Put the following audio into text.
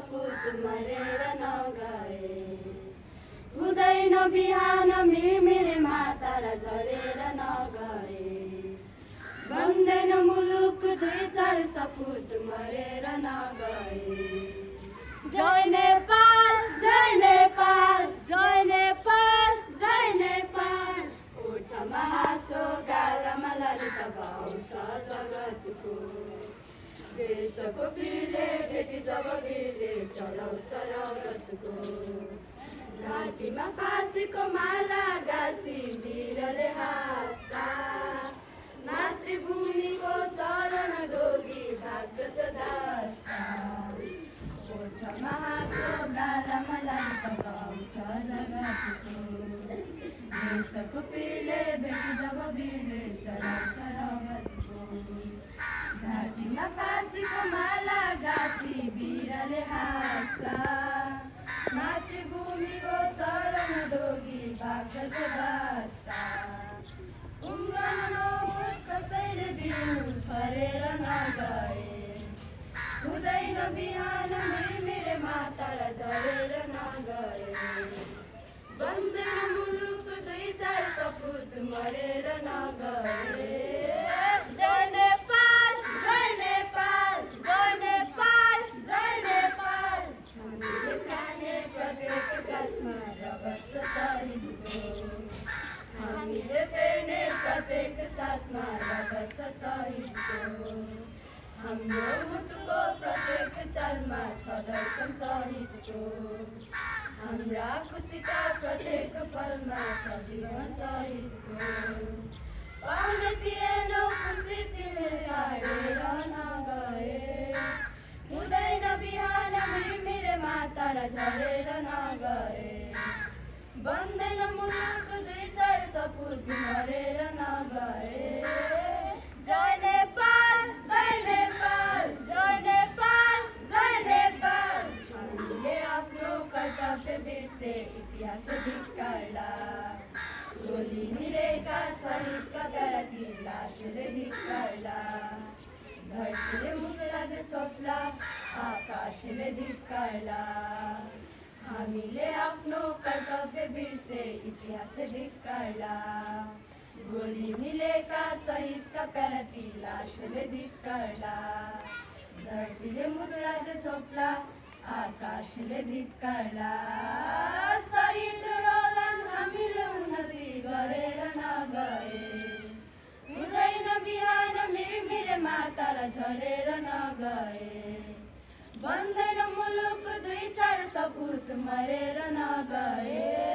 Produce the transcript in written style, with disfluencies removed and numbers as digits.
सपुत मरेर नगए। हुँदैन बिहान मिरमिरेमा तारा झरेर नगए। बन्दैन मुलुक दुई चार सपुत मरेर नगए। जय नेपाल जय नेपाल जय नेपाल जय नेपाल। ओठमा हाँसो गालामा ललित भाउँछ जगतको। देशको वीरले भेटी जब वीरले चलाउँछ रगतको। घाँटीमा फाँसीको माला गाँसी वीरले हाँस्दा। मातृभूमिको चरण डोगी भाग्दछ दास्ता। ओठमा हाँसो गालामा ललित भाउँछ जगतको। देशको वीरले भेटी जब वीरले चलाउँछ रगतको। घाँटीमा फाँसीको माला गाँसी वीरले हाँस्दा। मातृभूमिको चरण डोगी भाग्दछ दास्ता। उम्रन कसैले दिन छरेर नगए। हुँदैन बिहान मिरमिरेमा तारा झरेर नगए। बन्दैन मुलुक दुई चार सपुत मरेर नगए। जय नेपाल जय नेपाल जय नेपाल जय नेपाल। हामीले खाने प्रत्येक गाँसमा रगत छ शहीदको। हामीले फेर्ने प्रत्येक सासमा रगत छ शहीदको। हाम्रो मुटुको प्रत्येक चालमा छ धड्कन शहीदको। हाम्रा खुसीका प्रत्येक पलमा छ जीवन शहीदको। पाउने थिएनौ खुसी तिमीले छाडेर नगए। हुँदैन बिहान मिरमिरेमा तारा झरेर नगए। बन्दैन मुलुक दुई चार सपुत मरेर नगए। जय नेपाल जय नेपाल जय नेपाल जय नेपाल। हामीले आफ्नो कर्तव्य बिर्से इतिहासले धिक्कार्ला। गोली निरेका शहीदका प्यारा लासले धिक्कार्ला। धरतीले मुख लाग्दै छोप्ला आकाशले धिक्कार्ला। हामीले आफ्नो कर्तव्य बिर्से इतिहासले धिक्कार्ला। गोली मिलेका शहीदका प्यारा लासले धिक्कार्ला। धरतीले मुख लाग्दै छोप्ला आकाशले धिक्कार्ला। शहीद रोलन हामीले उन्नति गरेर नगए। हुँदैन बिहान मिरमिरेमा तारा झरेर नगए। बन्दैन मुलुक दुई चार सपुत मरेर नगए।